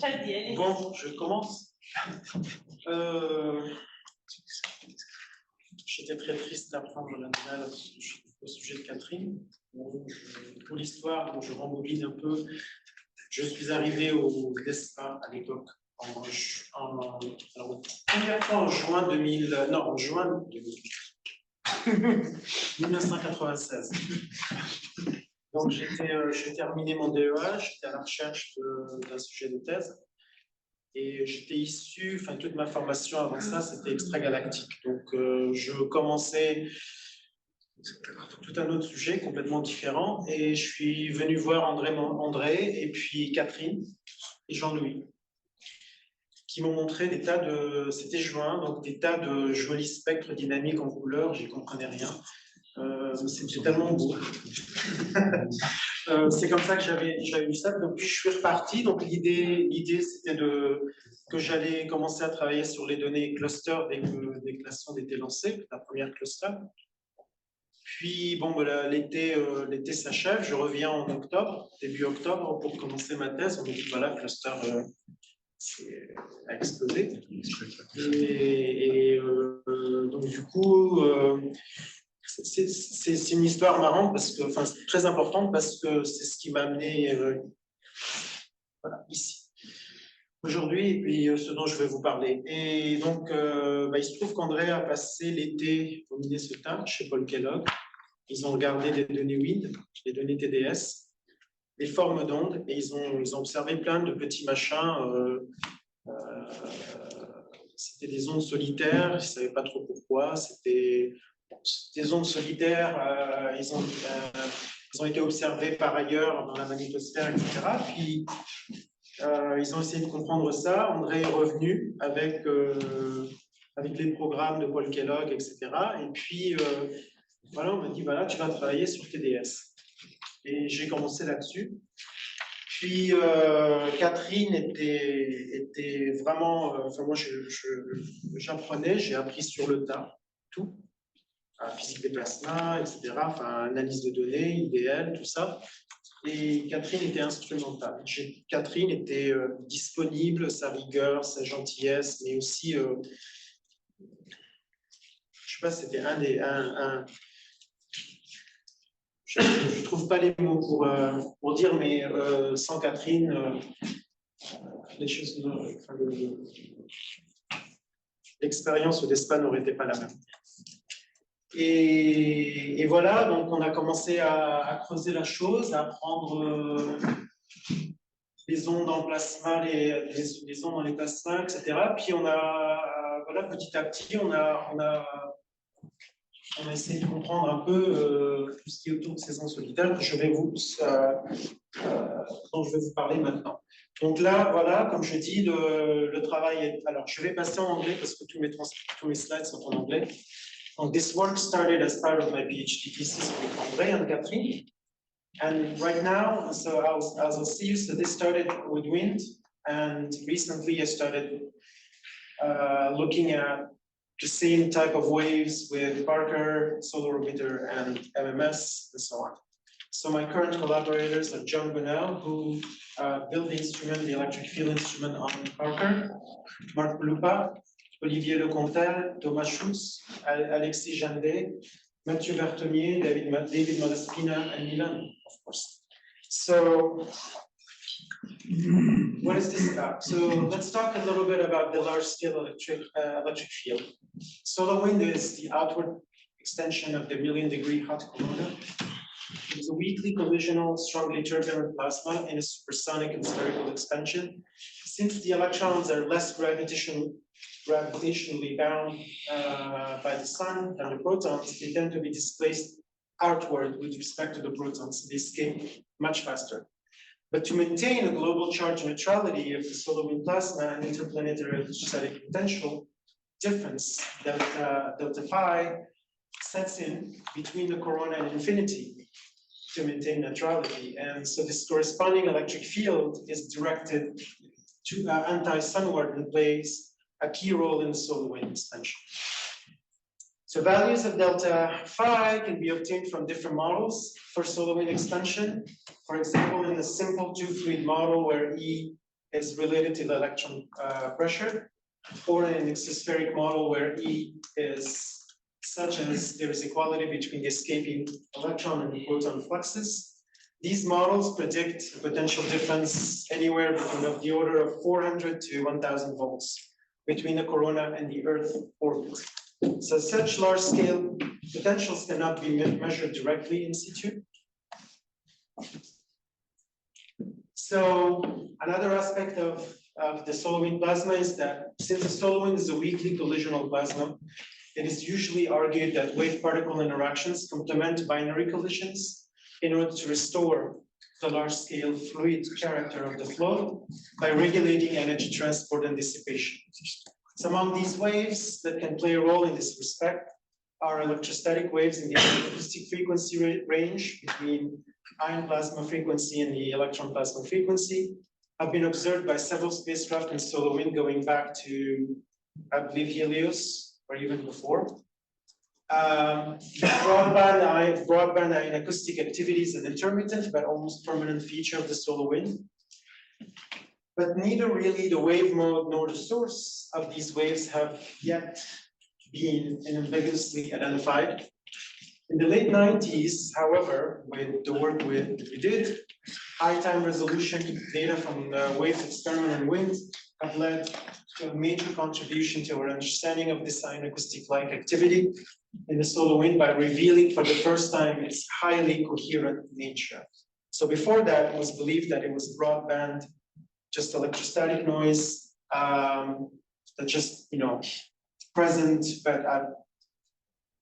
Chadi, allez. Bon, je commence. J'étais très triste d'apprendre la nouvelle au sujet de Catherine. Pour l'histoire, je rembobine un peu. Je suis arrivé au DESPA à l'époque, en juin 1996. Donc j'ai terminé mon DEA, j'étais à la recherche d'un sujet de thèse. Et j'étais issu, enfin toute ma formation avant ça, c'était extragalactique. Donc je commençais tout un autre sujet complètement différent. Et je suis venu voir André et puis Catherine et Jean-Louis, qui m'ont montré des tas de, c'était juin, donc des tas de jolis spectres dynamiques en couleurs, j'y comprenais rien. C'était tellement beau. C'est comme ça que j'avais eu ça. Donc puis je suis reparti. Donc l'idée c'était que j'allais commencer à travailler sur les données cluster dès que la sonde était lancée, la première cluster. Puis bon, l'été s'achève. Je reviens en octobre, début octobre, pour commencer ma thèse. On me dit voilà, cluster a explosé. Et donc du coup. C'est une histoire marrante, enfin, c'est très importante parce que c'est ce qui m'a amené voilà, ici, aujourd'hui, et puis ce dont je vais vous parler. Et donc, il se trouve qu'André a passé l'été au Minnesota, chez Paul Kellogg. Ils ont regardé des données WIND, les données TDS, les formes d'ondes, et ils ont observé plein de petits machins. C'était des ondes solitaires, ils ne savaient pas trop pourquoi, c'était des ondes solitaires, ils ont été observés par ailleurs dans la magnétosphère, etc. Puis, ils ont essayé de comprendre ça. André est revenu avec les programmes de Paul Kellogg, etc. Et puis, voilà, on m'a dit, voilà, tu vas travailler sur TDS. Et j'ai commencé là-dessus. Puis, Catherine était vraiment... enfin, moi, j'apprenais, j'ai appris sur le tas, tout. Physique des plasmas, etc., enfin, analyse de données, IDL, tout ça. Et Catherine était instrumentale. Catherine était disponible, sa rigueur, sa gentillesse, mais aussi, je ne sais pas, c'était je ne trouve pas les mots pour dire, mais sans Catherine, les choses, l'expérience au DESPA n'aurait été pas la même. Et voilà, donc on a commencé à creuser la chose, à prendre les ondes en plasma, les ondes dans les plasmas, etc. Puis voilà, petit à petit, on a essayé de comprendre un peu tout ce qui est autour de ces ondes solitaires dont je vais vous parler maintenant. Donc là, voilà, comme je dis, le travail est... Alors, je vais passer en anglais parce que tous mes slides sont en anglais. And this work started as part of my PhD thesis with André and Catherine. And right now, so I'll see you, so this started with wind, and recently I started looking at the same type of waves with Parker, solar orbiter, and MMS, and so on. So my current collaborators are John Bunnell, who built the instrument, the electric field instrument on Parker, Marc Lupa, Olivier Lecontel, Thomas Schutz, Alexis Jandet, Mathieu Bertonnier, David Malaspina, and Milan, of course. So, what is this about? So, let's talk a little bit about the large-scale electric field. Solar wind is the outward extension of the million-degree hot corona. It is a weakly collisional, strongly turbulent plasma in a supersonic and spherical expansion. Since the electrons are less gravitationally bound by the sun than the protons, they tend to be displaced outward with respect to the protons. They escape much faster. But to maintain a global charge neutrality of the solar wind plasma and interplanetary electrostatic potential difference, delta phi, sets in between the corona and infinity to maintain neutrality. And so this corresponding electric field is directed to anti-sunward and plays a key role in the solar wind expansion. So values of delta phi can be obtained from different models for solar wind expansion. For example, in the simple two-fluid model where E is related to the electron pressure, or in an exospheric model where E is such as there is equality between the escaping electron and the proton fluxes. These models predict a potential difference anywhere between of the order of 400 to 1000 volts between the corona and the Earth orbit. So such large-scale potentials cannot be measured directly in situ. So another aspect of the solar wind plasma is that since the solar wind is a weakly collisional plasma, it is usually argued that wave-particle interactions complement binary collisions in order to restore the large-scale fluid character of the flow by regulating energy transport and dissipation. So among these waves that can play a role in this respect are electrostatic waves in the acoustic frequency range between ion plasma frequency and the electron plasma frequency, have been observed by several spacecraft in solar wind going back to, I believe, Helios or even before. Broadband ion acoustic activity is an intermittent but almost permanent feature of the solar wind. But neither really the wave mode nor the source of these waves have yet been ambiguously identified. In the late 90s, however, with the work we did, high time resolution data from the waves experiment and wind have led to a major contribution to our understanding of this ion acoustic-like activity in the solar wind by revealing for the first time its highly coherent nature. So before that, it was believed that it was broadband, just electrostatic noise, that just, present, but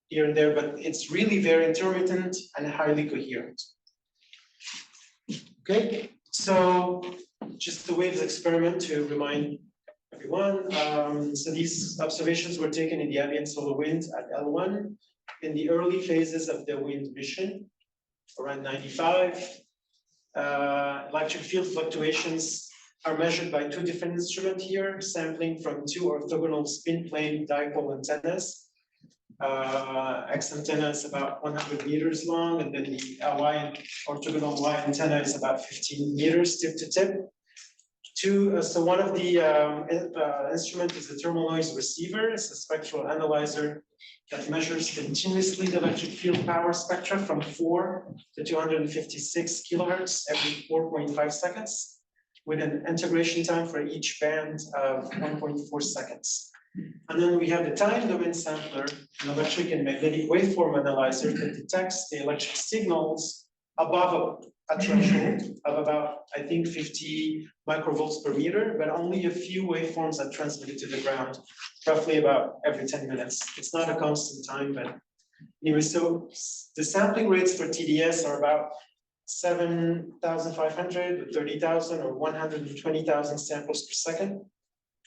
here and there, but it's really very intermittent and highly coherent. Okay, so just the waves experiment to remind everyone. So these observations were taken in the ambient solar wind at L1 in the early phases of the wind mission, around 95. Electric field fluctuations are measured by two different instruments here, sampling from two orthogonal spin plane dipole antennas. X antenna is about 100 meters long, and then the Y orthogonal Y antenna is about 15 meters tip to tip. So one of the instruments is a thermal noise receiver. It's a spectral analyzer that measures continuously the electric field power spectra from 4 to 256 kilohertz every 4.5 seconds, with an integration time for each band of 1.4 seconds. And then we have the time domain sampler, an electric and magnetic waveform analyzer that detects the electric signals above a threshold of about, I think, 50 microvolts per meter, but only a few waveforms are transmitted to the ground, roughly about every 10 minutes. It's not a constant time, but anyway, so the sampling rates for TDS are about 7,500, 30,000, or 120,000 samples per second,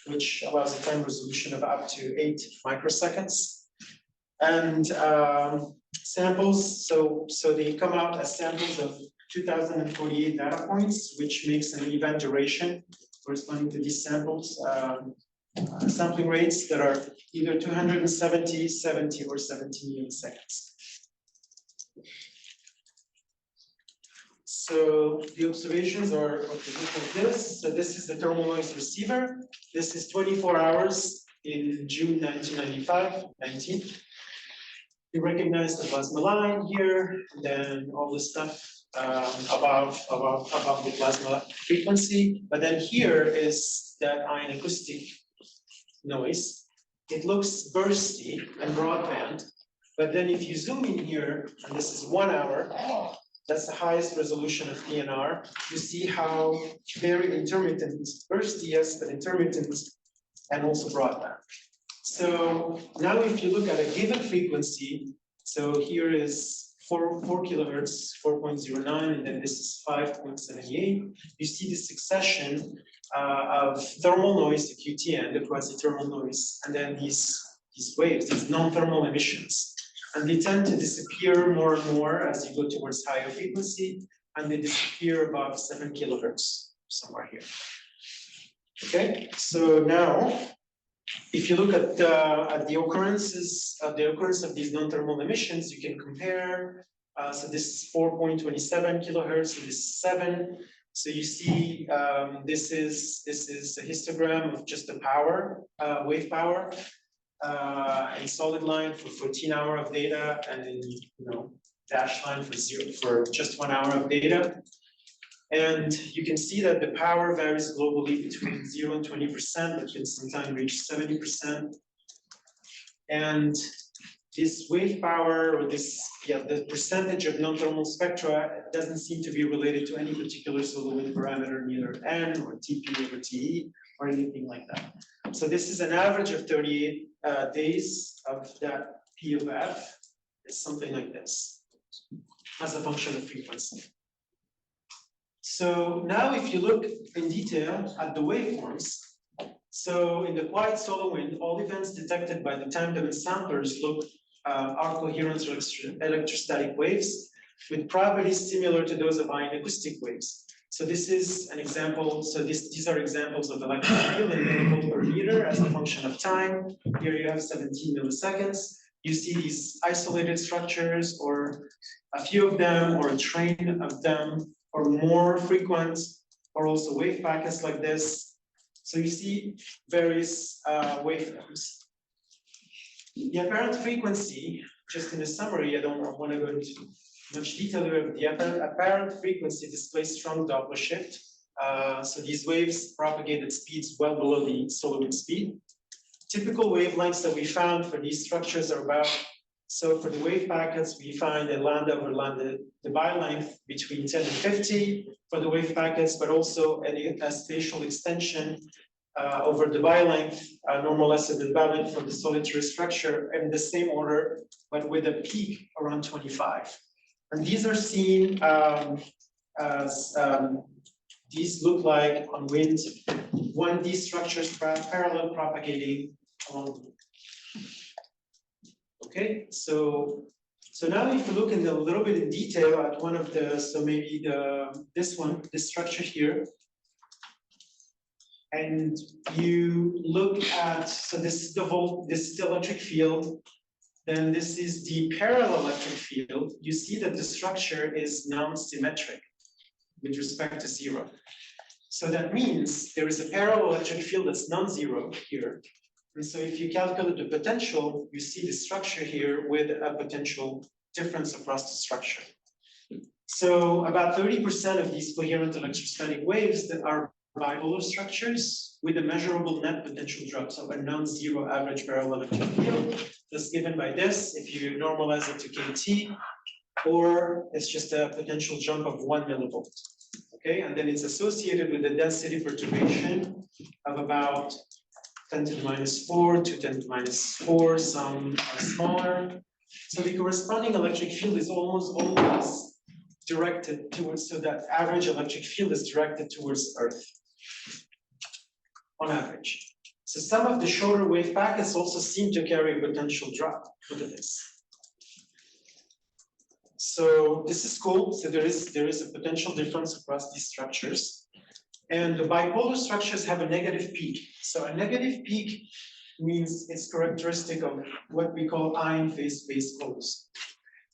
which allows a time resolution of up to 8 microseconds. And samples, so they come out as samples of 2,048 data points, which makes an event duration corresponding to these samples, sampling rates that are either 270, 70, or 17 milliseconds. So the observations are like this. So this is the thermal noise receiver. This is 24 hours in June 19. You recognize the plasma line here, and then all the stuff above the plasma frequency. But then here is that ion acoustic noise. It looks bursty and broadband, but then if you zoom in here, and this is 1 hour, that's the highest resolution of PNR. You see how very intermittent, bursty, yes, but intermittent, and also broadband. So now if you look at a given frequency, so here is 4 kilohertz, 4.09, and then this is 5.78. You see the succession of thermal noise, the QTN, the quasi-thermal noise, and then these waves, these non-thermal emissions. And they tend to disappear more and more as you go towards higher frequency, and they disappear above 7 kilohertz, somewhere here. Okay, so now, if you look at the occurrence of these non-thermal emissions, you can compare. So this is 4.27 kilohertz, and this is 7. So you see, this is a histogram of just the power, wave power, and solid line for 14 hours of data, and then dashed line for just 1 hour of data. And you can see that the power varies globally between 0 and 20%, but can sometimes reach 70%. And this wave power, or the percentage of non-thermal spectra doesn't seem to be related to any particular solar wind parameter, neither N or TP over TE or anything like that. So this is an average of 38 days of that P of F. It's something like this as a function of frequency. So now if you look in detail at the waveforms, so in the quiet solar wind, all events detected by the time domain samplers are coherent electrostatic waves with properties similar to those of ion acoustic waves. So this is an example. So these are examples of electric field in millivolt per meter as a function of time. Here you have 17 milliseconds. You see these isolated structures, or a few of them, or a train of them, or more frequent, or also wave packets like this. So you see various waveforms. The apparent frequency, just in a summary, I don't want to go into much detail here, but the apparent frequency displays strong Doppler shift. So these waves propagate at speeds well below the solar wind speed. Typical wavelengths that we found for these structures are about, so for the wave packets, we find a lambda over lambda Debye length between 10 and 50 for the wave packets, but also a spatial extension over Debye length, normalized Debye length for the solitary structure in the same order, but with a peak around 25. And these are seen as these look like on wind when these structures parallel propagating along. Okay, so now if you look in a little bit in detail at one of the, so maybe this structure here, and you look at, so this is the electric field, then this is the parallel electric field. You see that the structure is non-symmetric with respect to 0. So that means there is a parallel electric field that's non-zero here. And so if you calculate the potential, you see the structure here with a potential difference across the structure. So about 30% of these coherent electrostatic waves that are bipolar structures with a measurable net potential drop, so a non-zero average parallel electric field that's given by this, if you normalize it to KT, or it's just a potential jump of 1 millivolt. Okay, and then it's associated with a density perturbation of about 10 to the minus 4 to 10 to the minus 4, some are smaller. So the corresponding electric field is almost always directed towards, so that average electric field is directed towards Earth on average. So some of the shorter wave packets also seem to carry a potential drop. Look at this. So this is cool. So there is a potential difference across these structures. And the bipolar structures have a negative peak. So a negative peak means it's characteristic of what we call ion phase-based flows.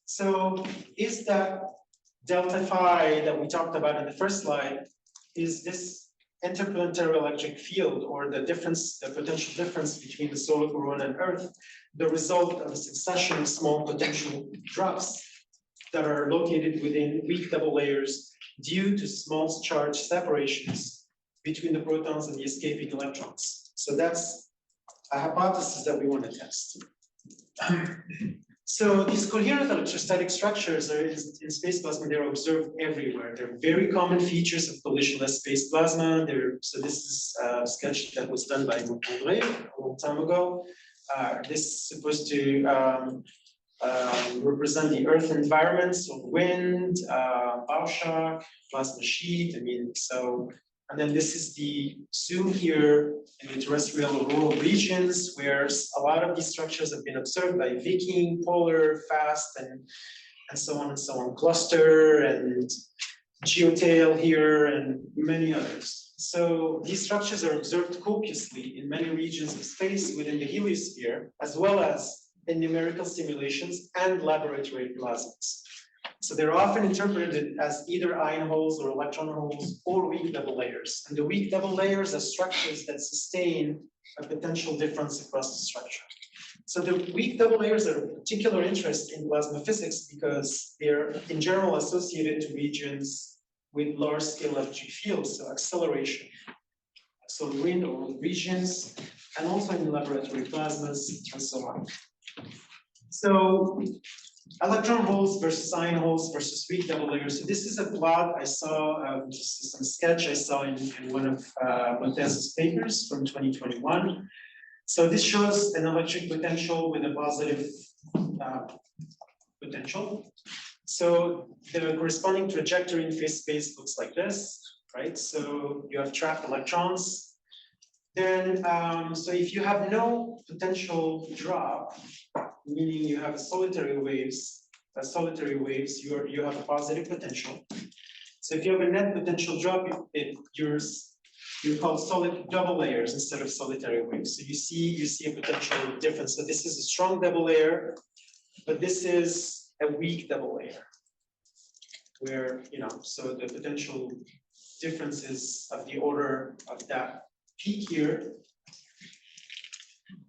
So is that delta phi that we talked about in the first slide, is this interplanetary electric field, or the potential difference between the solar corona and Earth, the result of a succession of small potential drops that are located within weak double layers due to small charge separations between the protons and the escaping electrons. So that's a hypothesis that we want to test. So these coherent electrostatic structures are in space plasma, they're observed everywhere. They're very common features of collisionless space plasma. So this is a sketch that was done by André a long time ago. This is supposed to represent the Earth environment, so wind, bow shock, plasma sheet. I mean, so, and then this is the zoom here in the terrestrial auroral regions, where a lot of these structures have been observed by Viking, Polar, Fast, and so on and so on, Cluster and Geotail here, and many others. So these structures are observed copiously in many regions of space within the heliosphere, as well as in numerical simulations and laboratory plasmas. So they're often interpreted as either ion holes or electron holes or weak double layers. And the weak double layers are structures that sustain a potential difference across the structure. So the weak double layers are of particular interest in plasma physics because they're in general associated to regions with large scale electric fields, so acceleration, so wind or regions, and also in laboratory plasmas and so on. So electron holes versus ion holes versus weak double layers. So this is a plot I saw, this is some sketch I saw in one of Montez's papers from 2021. So this shows an electric potential with a positive potential. So the corresponding trajectory in phase space looks like this, right? So you have trapped electrons. Then, so if you have no potential drop, meaning you have solitary waves, you have a positive potential. So if you have a net potential drop, you're called solid double layers instead of solitary waves. So you see a potential difference. So this is a strong double layer, but this is a weak double layer, where so the potential difference is of the order of that peak here.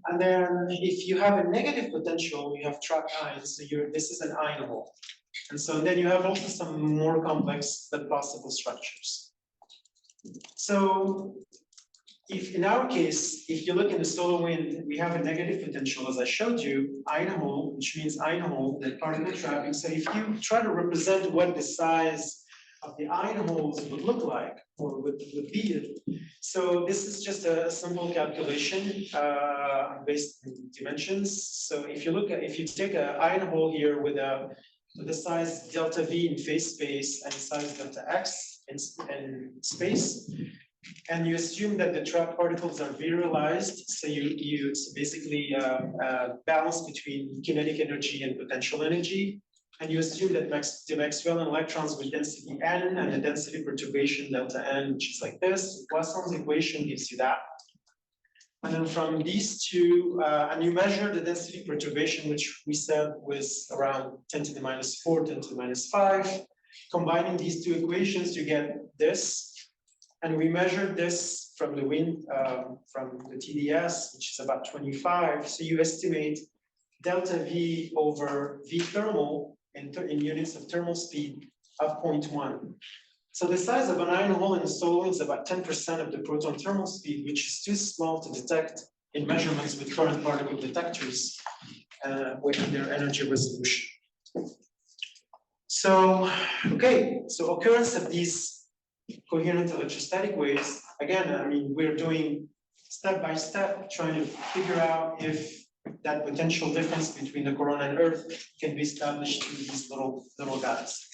And then if you have a negative potential, you have trapped ions. So this is an ion hole. And so then you have also some more complex but possible structures. So if in our case, if you look in the solar wind, we have a negative potential, as I showed you, ion hole, which means ion hole, the particle trapping. So if you try to represent what the size of the ion holes would look like, or would be, so this is just a simple calculation based on dimensions. So if you take an ion hole here with the size delta V in phase space and size delta X in space, and you assume that the trapped particles are virialized, so you basically balance between kinetic energy and potential energy, and you assume that the Maxwellian electrons with density n and the density perturbation delta n, which is like this. Poisson's equation gives you that. And then from these two, and you measure the density perturbation, which we said was around 10 to the minus 4, 10 to the minus 5. Combining these two equations, you get this. And we measured this from the wind, from the TDS, which is about 25. So you estimate delta V over V thermal in units of thermal speed of 0.1. So the size of an ion hole in the solar wind is about 10% of the proton thermal speed, which is too small to detect in measurements with current particle detectors with their energy resolution. So, okay, so occurrence of these coherent electrostatic waves, again, I mean, we're doing step by step, trying to figure out if that potential difference between the corona and Earth can be established through these little guys.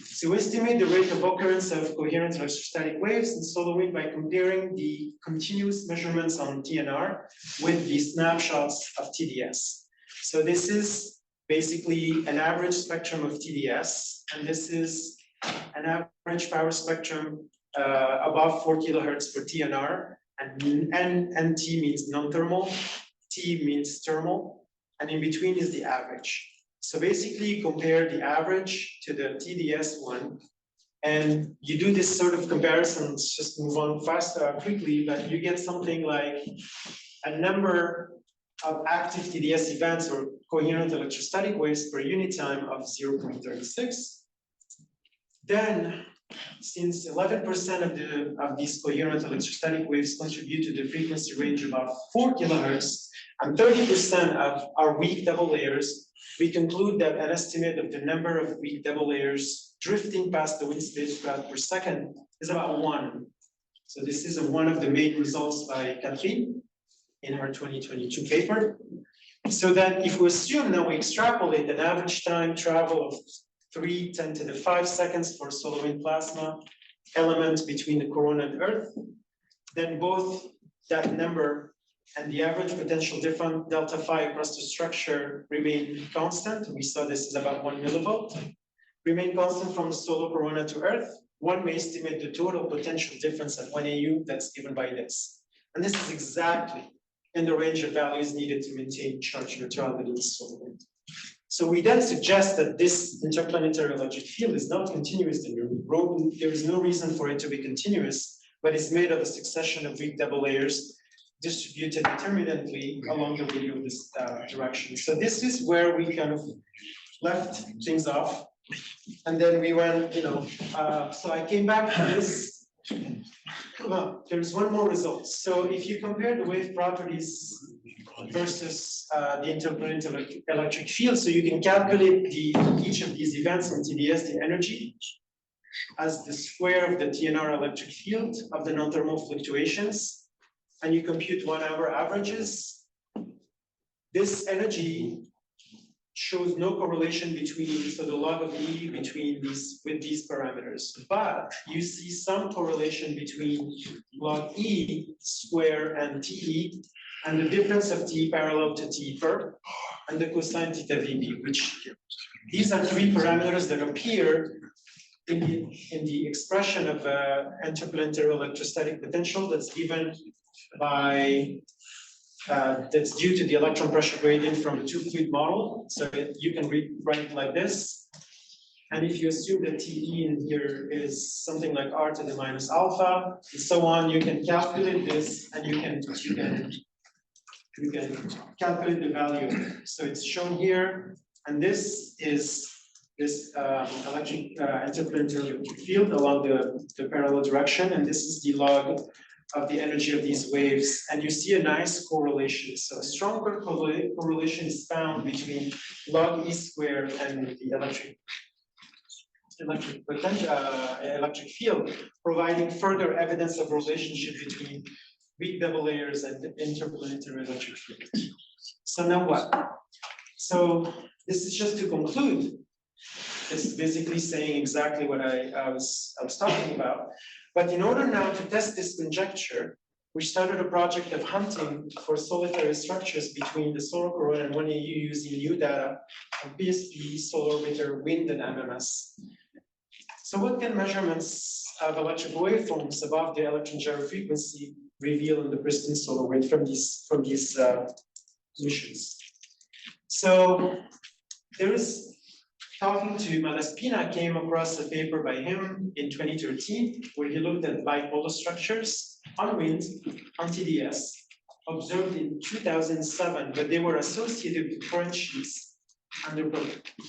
So we estimate the rate of occurrence of coherent electrostatic waves in solar wind by comparing the continuous measurements on TNR with the snapshots of TDS. So this is basically an average spectrum of TDS, and this is an average power spectrum above 4 kilohertz per TNR, and NT means non-thermal, T means thermal, and in between is the average. So basically compare the average to the TDS one, and you do this sort of comparisons, just move on quickly, but you get something like a number of active TDS events or coherent electrostatic waves per unit time of 0.36. Then, since 11% of these coherent electrostatic waves contribute to the frequency range about 4 kilohertz, and 30% of our weak double layers, we conclude that an estimate of the number of weak double layers drifting past the wind spacecraft per second is about 1. So this is one of the main results by Catherine in her 2022 paper. So that if we assume that we extrapolate an average time travel of 3 × 10⁵ seconds for solar wind plasma element between the corona and Earth, then both that number and the average potential difference delta phi across the structure remain constant. We saw this is about 1 millivolt. Remain constant from the solar corona to Earth. One may estimate the total potential difference at 1 AU that's given by this. And this is exactly in the range of values needed to maintain charge neutrality in solar wind. So we then suggest that this interplanetary electric field is not continuous. There is no reason for it to be continuous, but it's made of a succession of weak double layers distributed intermittently along the radio of this direction. So this is where we kind of left things off. And then we went, so I came back to this. Well, there's one more result. So if you compare the wave properties versus the interplanetary electric field, so you can calculate each of these events in TDS, the energy, as the square of the TNR electric field of the non-thermal fluctuations, and you compute 1 hour averages. This energy shows no correlation between, so the log of E between with these parameters, but you see some correlation between log E square and TE, and the difference of T parallel to T perp, and the cosine theta VP, which these are 3 parameters that appear in the expression of interplanetary electrostatic potential that's given by that's due to the electron pressure gradient from the 2-fluid model. So you can write it like this. And if you assume that TE in here is something like R to the minus alpha, and so on, you can calculate this, and you can calculate the value. So it's shown here, and this is this interplanetary electric field along the parallel direction, and this is the log of the energy of these waves, and you see a nice correlation. So a stronger correlation is found between log E squared and the electric field, providing further evidence of relationship between weak double layers and the interplanetary electric field. So now what? So this is just to conclude. It's basically saying exactly what I was talking about. But in order now to test this conjecture, we started a project of hunting for solitary structures between the solar corona and 1AU using new data from PSP, solar orbiter, wind, and MMS. So what can measurements of electrical waveforms above the electron gyro frequency reveal in the pristine solar wind from these missions? So there is, talking to Malaspina, came across a paper by him in 2013, where he looked at bipolar structures on wind, on TDS, observed in 2007, but they were associated with current sheets. And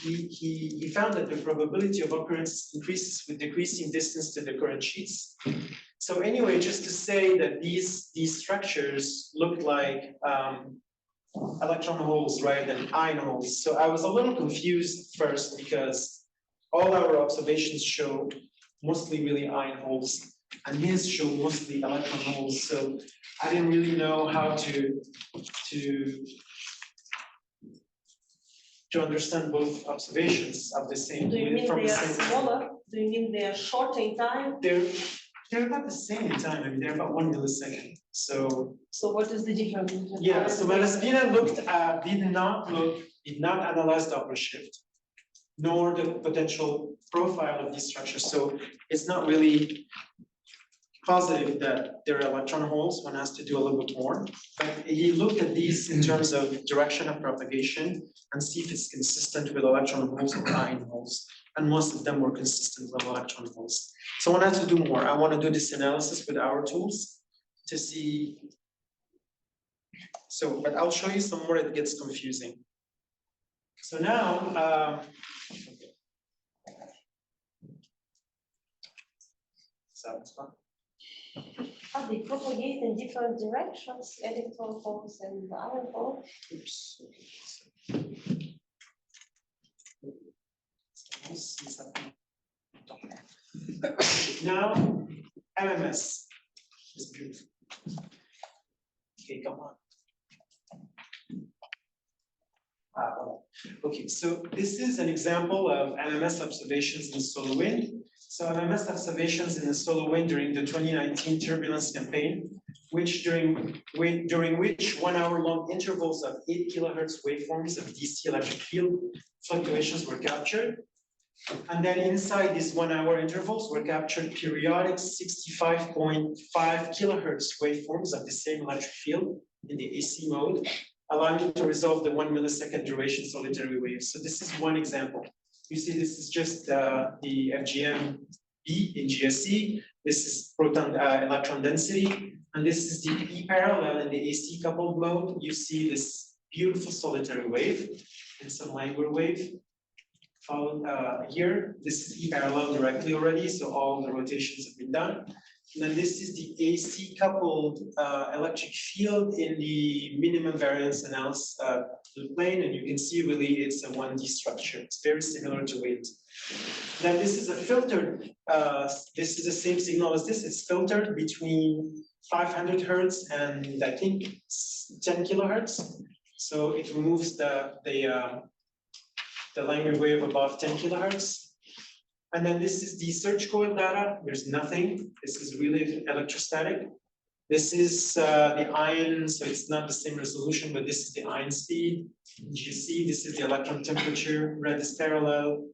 he found that the probability of occurrence increases with decreasing distance to the current sheets. So anyway, just to say that these structures looked like electron holes, right, and ion holes. So I was a little confused first because all our observations show mostly really ion holes, and his show mostly electron holes. So I didn't really know how to understand both observations of the same. Do you mean they are smaller? Do you mean they are short in time? They're about the same in time. I mean, they're about 1 millisecond. So what is the difference? Yeah, so Malaspina did not analyze Doppler shift, nor the potential profile of these structures. So it's not really positive that there are electron holes. One has to do a little bit more. But he looked at these in terms of direction of propagation and see if it's consistent with electron holes or ion holes. And most of them were consistent with electron holes. So one has to do more. I want to do this analysis with our tools to see. So, but I'll show you some more, it gets confusing. So now, Are they propagate in different directions, electron holes and ion holes? Oops. Now, MMS is beautiful. Okay, come on. Okay, so this is an example of MMS observations in solar wind. So MMS observations in the solar wind during the 2019 turbulence campaign, during which 1 hour long intervals of 8 kilohertz waveforms of DC electric field fluctuations were captured. And then inside these 1 hour intervals were captured periodic 65.5 kilohertz waveforms of the same electric field in the AC mode. allowing you to resolve the 1 millisecond duration solitary wave. So this is one example. You see, this is just the FGM B in GSE. This is proton electron density, and this is the E parallel in the AC coupled mode. You see this beautiful solitary wave and some languor wave. Followed here, this is E parallel directly already, so all the rotations have been done. And then this is the AC coupled electric field in the minimum variance analysis plane, and you can see really it's a 1D structure. It's very similar to wind. Then this is a filtered, this is the same signal as this. It's filtered between 500 hertz and I think 10 kilohertz. So it removes the language wave above 10 kilohertz. And then this is the surge coil data. There's nothing. This is really electrostatic. This is the ion, so it's not the same resolution, but this is the ion speed. GC, this is the electron temperature. Red is parallel,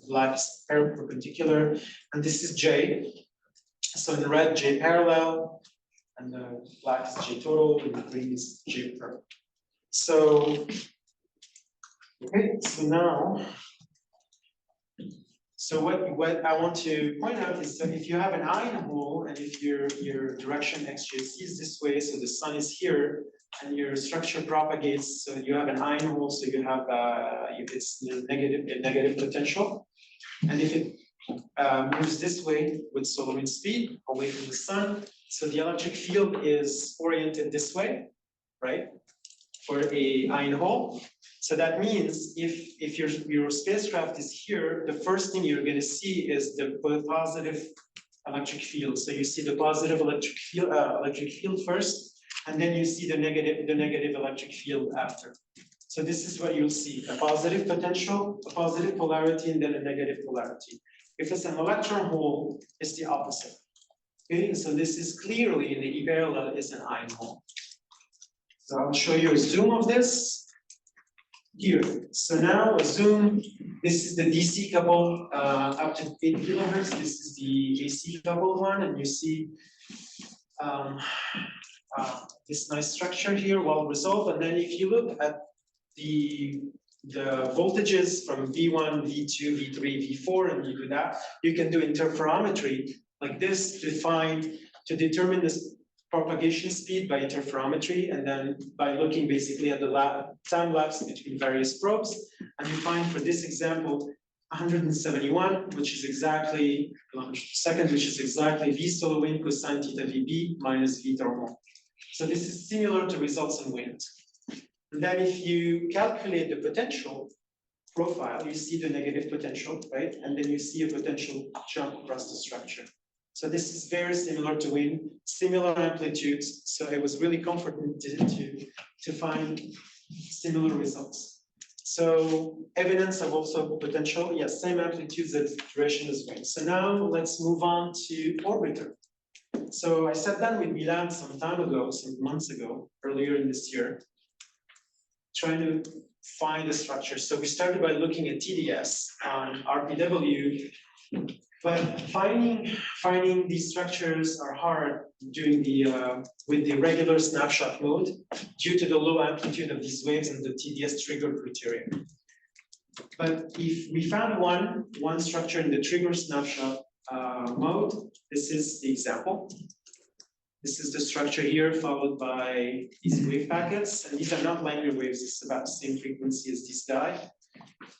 black is perpendicular, and this is J. So in red, J parallel, and the black is J total, and the green is J per. So, okay, so now, so what I want to point out is that if you have an ion hole and if your direction XJC is this way, so the sun is here and your structure propagates, so you have an ion hole, so you have if it's negative potential, and if it moves this way with solar wind speed away from the sun, so the electric field is oriented this way, right, for a ion hole. So that means if your spacecraft is here, the first thing you're going to see is the positive electric field. So you see the positive electric field first, and then you see the negative electric field after. So this is what you'll see: a positive potential, a positive polarity, and then a negative polarity. If it's an electron hole, it's the opposite. Okay, so this is clearly in the E parallel is an ion hole. So I'll show you a zoom of this. Here, so now a zoom, this is the DC couple up to 8 kilohertz, this is the AC coupled one, and you see this nice structure here, well resolved, and then if you look at the voltages from V1, V2, V3, V4, and you do that, you can do interferometry like this to determine this propagation speed by interferometry, and then by looking basically at the time lapse between various probes, and you find for this example 171, which is exactly seconds, which is exactly V solar wind cosine theta VB minus V thermal. So this is similar to results in wind. And then if you calculate the potential profile, you see the negative potential, right? And then you see a potential jump across the structure. So this is very similar to wind, similar amplitudes. So it was really comforting to find similar results. So evidence of also potential, yes, same amplitudes and duration as wind. So now let's move on to orbiter. So I sat down with Milan some time ago, some months ago, earlier in this year, trying to find a structure. So we started by looking at TDS on RPW. But finding these structures are hard doing with the regular snapshot mode due to the low amplitude of these waves and the TDS trigger criteria. But if we found one structure in the trigger snapshot mode, this is the example. This is the structure here, followed by these wave packets, and these are not linear waves. It's about the same frequency as this guy.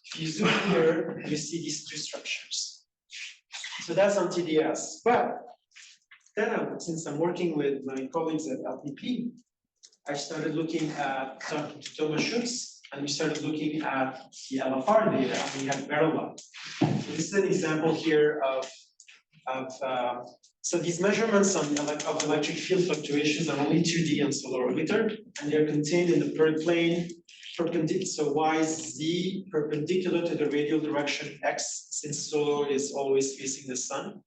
If you zoom here, you see these two structures. So that's on TDS. But then, since I'm working with my colleagues at LPP, I started looking at talking to Thomas Schutz, and we started looking at the LFR data, and we had parallel. So this is an example here so these measurements of electric field fluctuations are only 2D on solar orbiter, and they're contained in the PERD plane. So y is z perpendicular to the radial direction x, since solar is always facing the sun.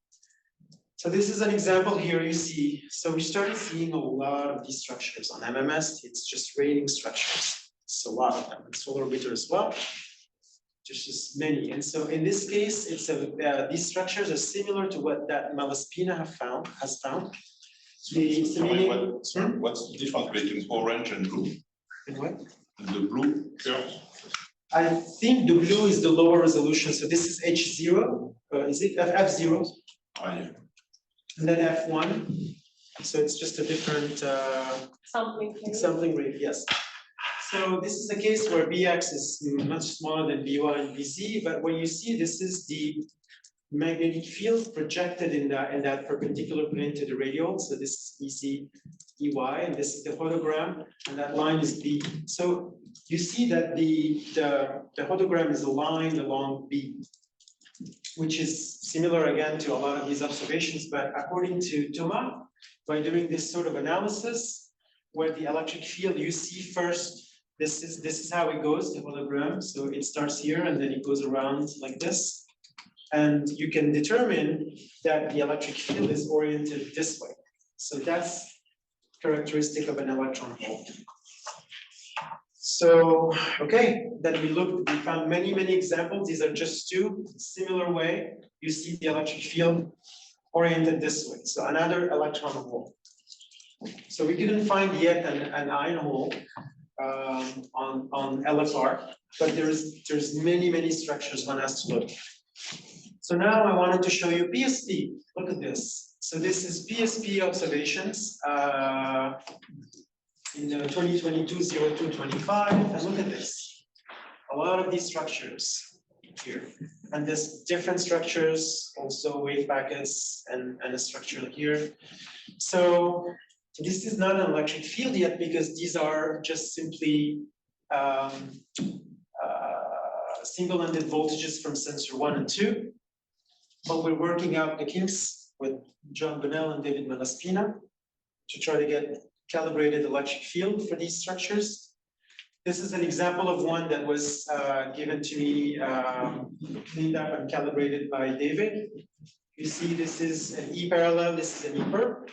So this is an example here you see. So we started seeing a lot of these structures on MMS. It's just rating structures. It's a lot of them, and solar orbiter as well. Just many. And so in this case, it's these structures are similar to what that Malaspina has found. What's the difference between orange and blue? And what? And the blue curves. I think the blue is the lower resolution. So this is H0. Is it F0? Ah, yeah. And then F1. So it's just a different sampling rate, yes. So this is a case where Bx is much smaller than By and Bz, but when you see this is the magnetic field projected in that perpendicular plane to the radial. So this is EC, EY, and this is the photogram, and that line is B. So you see that the photogram is aligned along B, which is similar again to a lot of these observations, but according to Thomas, by doing this sort of analysis, where the electric field you see first, this is how it goes, the hologram. So it starts here and then it goes around like this. And you can determine that the electric field is oriented this way. So that's characteristic of an electron hole. So, okay, then we found many examples. These are just two. Similar way, you see the electric field oriented this way. So another electron hole. So we couldn't find yet an ion hole on LFR, but there's many structures one has to look. So now I wanted to show you PSP. Look at this. So this is PSP observations in the 2022-02-25, and look at this. A lot of these structures here, and there's different structures, also wave packets and a structure here. So this is not an electric field yet because these are just simply single-ended voltages from sensor 1 and 2. But we're working out the kinks with John Bonnell and David Malaspina to try to get calibrated electric field for these structures. This is an example of one that was given to me, cleaned up and calibrated by David. You see this is an E parallel, this is an E perp.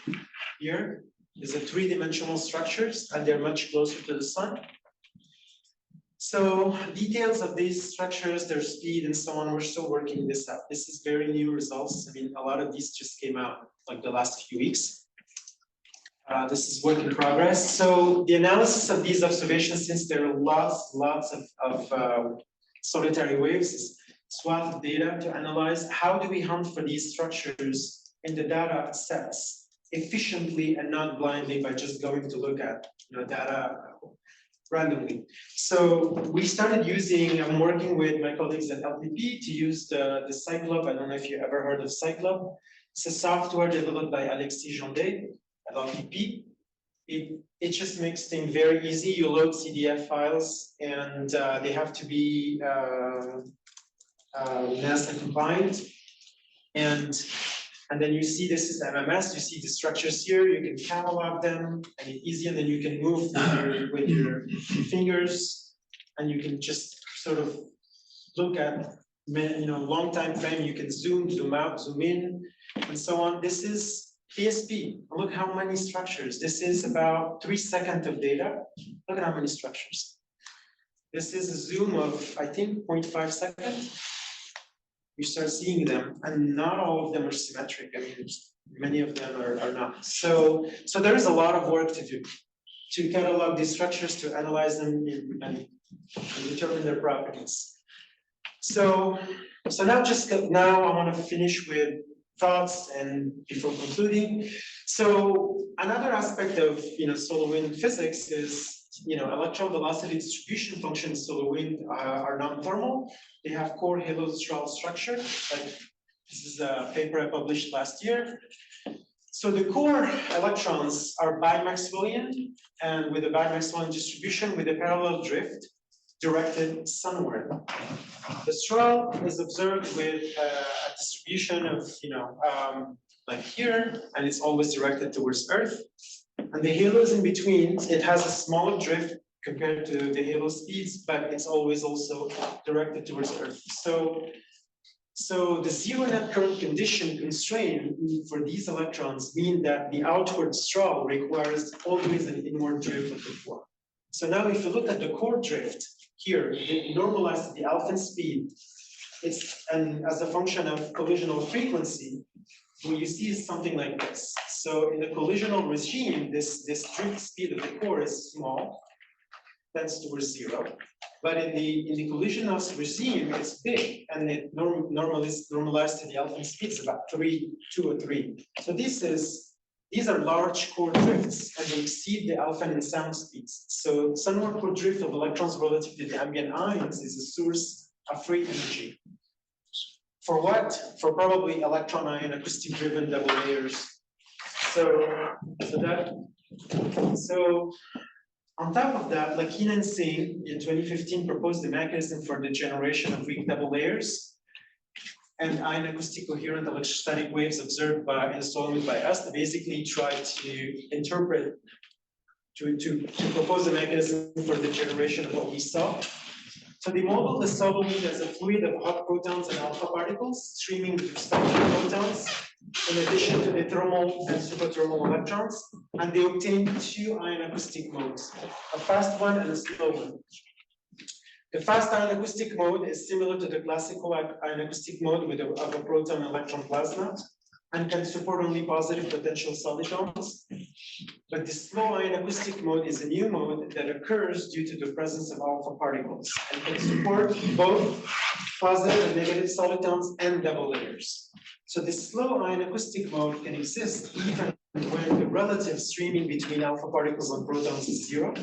Here is a three-dimensional structures and they're much closer to the sun. So details of these structures, their speed and so on, we're still working this out. This is very new results. I mean, a lot of these just came out like the last few weeks. This is work in progress. So the analysis of these observations, since there are lots of solitary waves, is swath of data to analyze. How do we hunt for these structures in the data sets efficiently and not blindly by just going to look at data randomly? So we started using, I'm working with my colleagues at LPP to use the Cyclope. I don't know if you ever heard of Cyclope. It's a software developed by Alexis Jondet at LPP. It just makes things very easy. You load CDF files and they have to be NASA compliant. And then you see this is MMS, you see the structures here, you can catalog them and it's easy, and then you can move with your fingers and you can just sort of look at long time frame, you can zoom out, zoom in, and so on. This is PSP. Look how many structures. This is about 3 seconds of data. Look at how many structures. This is a zoom of, I think, 0.5 seconds. You start seeing them, and not all of them are symmetric. I mean, many of them are not. So there is a lot of work to do to catalog these structures, to analyze them and determine their properties. So now I want to finish with thoughts and before concluding. So another aspect of solar wind physics is electron velocity distribution functions. Solar wind are non-thermal. They have core halo-strahl structure. Like this is a paper I published last year. So the core electrons are bi-Maxwellian, and with a bi-Maxwellian distribution with a parallel drift directed sunward. The strahl is observed with a distribution of like here, and it's always directed towards Earth. And the halos in between, it has a smaller drift compared to the halo speeds, but it's always also directed towards Earth. So the zero net current condition constraint for these electrons mean that the outward strahl requires always an inward drift of the core. So now if you look at the core drift here, it normalizes the alpha speed. And as a function of collisional frequency, what you see is something like this. So in the collisional regime, this drift speed of the core is small. tends towards 0. But in the collisionless regime, it's big, and it normalized to the alpha speeds about 2 or 3. So these are large core drifts, and they exceed the alpha and sound speeds. So sunward core drift of electrons relative to the ambient ions is a source of free energy. For what? For probably electron ion acoustic driven double layers. So on top of that, Lakina and Singh in 2015 proposed the mechanism for the generation of weak double layers and ion acoustic coherent electrostatic waves observed by and solved by us to basically try to interpret, to propose a mechanism for the generation of what we saw. So they modeled the solar wind as a fluid of hot protons and alpha particles streaming with respective protons, in addition to the thermal and superthermal electrons, and they obtained 2 ion acoustic modes, a fast one and a slow one. The fast ion acoustic mode is similar to the classical ion acoustic mode of a proton electron plasma and can support only positive potential solitons. But the slow ion acoustic mode is a new mode that occurs due to the presence of alpha particles and can support both positive and negative solitons and double layers. So the slow ion acoustic mode can exist even when the relative streaming between alpha particles and protons is 0,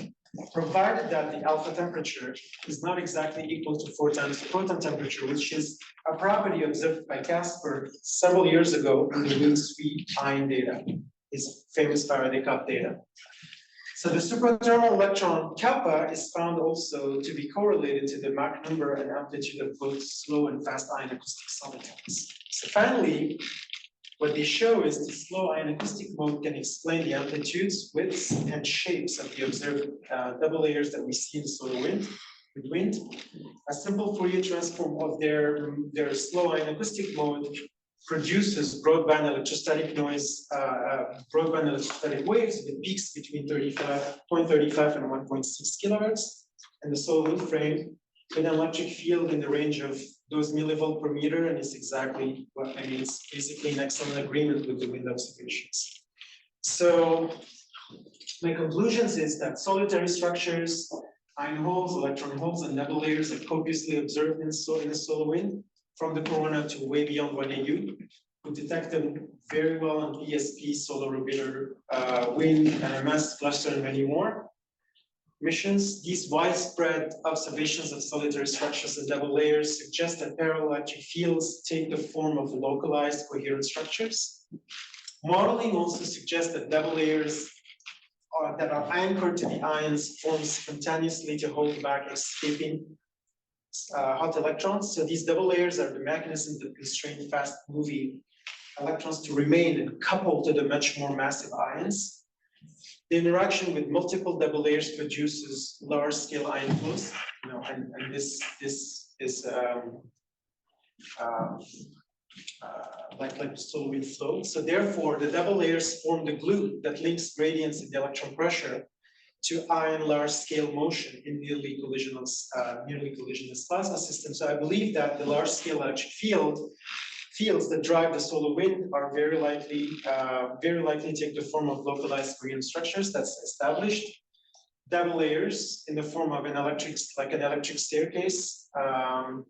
provided that the alpha temperature is not exactly equal to 4 times the proton temperature, which is a property observed by Casper several years ago in the wind speed ion data, his famous Faraday cup data. So the superthermal electron kappa is found also to be correlated to the Mach number and amplitude of both slow and fast ion acoustic solitons. So finally, what they show is the slow ion acoustic mode can explain the amplitudes, widths, and shapes of the observed double layers that we see in solar wind. With wind, a simple Fourier transform of their slow ion acoustic mode produces broadband electrostatic noise, broadband electrostatic waves with peaks between 0.35 and 1.6 kilohertz, and the solar wind frame with an electric field in the range of those millivolt per meter, and it's exactly what I mean. It's basically in excellent agreement with the wind observations. So my conclusions is that solitary structures, ion holes, electron holes, and double layers are copiously observed in the solar wind from the corona to way beyond 1 AU. We detect them very well on PSP, solar orbital, wind, NMS, cluster, and many more missions. These widespread observations of solitary structures and double layers suggest that parallel electric fields take the form of localized coherent structures. Modeling also suggests that double layers that are anchored to the ions form spontaneously to hold back escaping hot electrons. So these double layers are the mechanisms that constrain fast-moving electrons to remain and couple to the much more massive ions. The interaction with multiple double layers produces large-scale ion flows, and this is like solar wind flow. So therefore, the double layers form the glue that links gradients in the electron pressure to ion large-scale motion in nearly collisionless plasma systems. So I believe that the large-scale electric fields that drive the solar wind are very likely take the form of localized coherent structures that's established. Double layers in the form of an electric staircase. And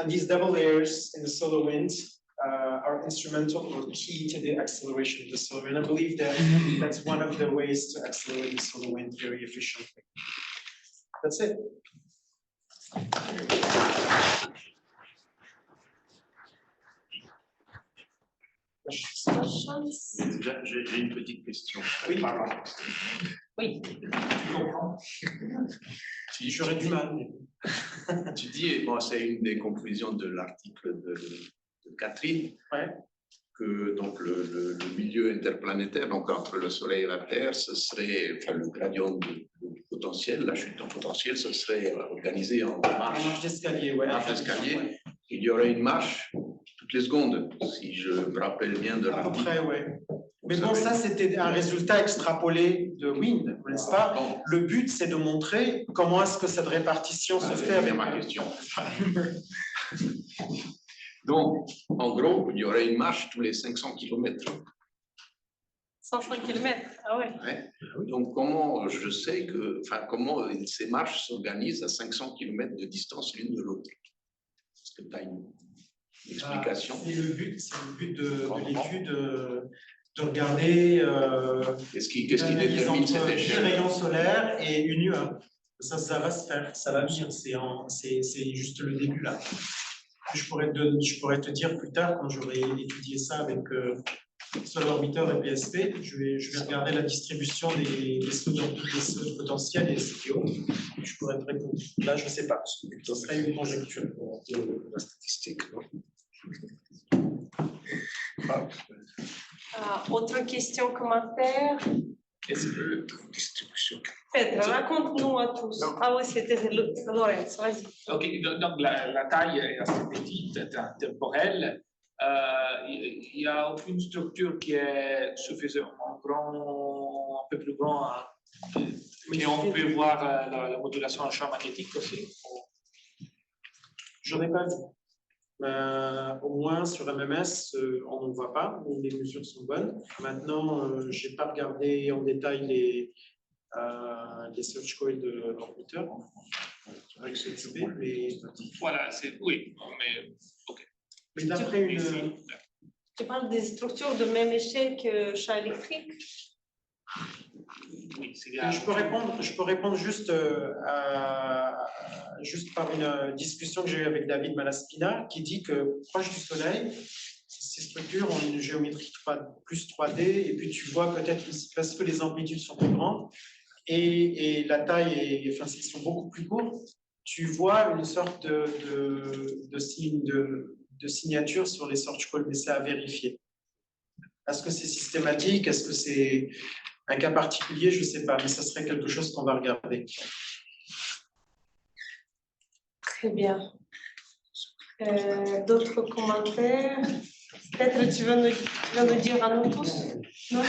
these double layers in the solar wind are instrumental or key to the acceleration of the solar wind. I believe that that's one of the ways to accelerate the solar wind very efficiently. That's it. J'ai une petite question. Oui. Oui. Tu comprends? J'aurais du mal. Tu dis, bon, c'est une des conclusions de l'article de Catherine, ouais, que donc le milieu interplanétaire, donc entre le Soleil et la Terre, ce serait, enfin, le gradient de potentiel, la chute en potentiel, ce serait organisé en marche d'escalier, ouais. Marche d'escalier. Ouais. Il y aurait une marche toutes les secondes, si je me rappelle bien de l'article. À peu près, ouais. Mais bon, ça, c'était un résultat extrapolé de Wind, n'est-ce pas? Bon. Le but, c'est de montrer comment est-ce que cette répartition se fait avec ma question. Donc, en gros, il y aurait une marche tous les 500 km. 105 km, ah ouais. Ouais. Donc, comment je sais que, enfin, comment ces marches s'organisent à 500 km de distance l'une de l'autre? Est-ce que tu as une explication? C'est le but de l'étude, de regarder Qu'est-ce qui détermine cette les échelle? rayons solaires et une UA. Ça va se faire, ça va venir, c'est juste le début là. Je pourrais te dire plus tard, quand j'aurai étudié ça avec Solar Orbiter et PSP, je vais regarder la distribution des sauts potentiels et des CTO. Je pourrais te répondre. Là, je ne sais pas. Ce serait une conjecture. La statistique, non? Autre question, commentaire? Est-ce que distribution? Petra, raconte-nous à tous. Ah oui, c'était Lorenz, vas-y. Ok, donc la taille est assez petite, temporelle. Il n'y a aucune structure qui est suffisamment grand, un peu plus grand. Et on peut voir la modulation en champ magnétique aussi. Je n'en ai pas vu. Au moins sur MMS, on ne voit pas, les mesures sont bonnes. Maintenant, je n'ai pas regardé en détail les search coils de l'orbiter. C'est vrai que c'est occupé, mais. Voilà, oui, mais ok. Mais d'après une. Tu parles des structures de même échelle que champ électrique? Oui, c'est Je peux répondre juste par une discussion que j'ai eue avec David Malaspina, qui dit que proche du Soleil, ces structures ont une géométrie plus 3D, et puis tu vois peut-être, parce que les amplitudes sont plus grandes, et la taille, ils sont beaucoup plus courts, tu vois une sorte de signature sur les search calls, mais c'est à vérifier. Est-ce que c'est systématique? Est-ce que c'est un cas particulier? Je ne sais pas, mais ça serait quelque chose qu'on va regarder. Très bien. D'autres commentaires? Peut-être tu veux nous dire à nous tous? Non?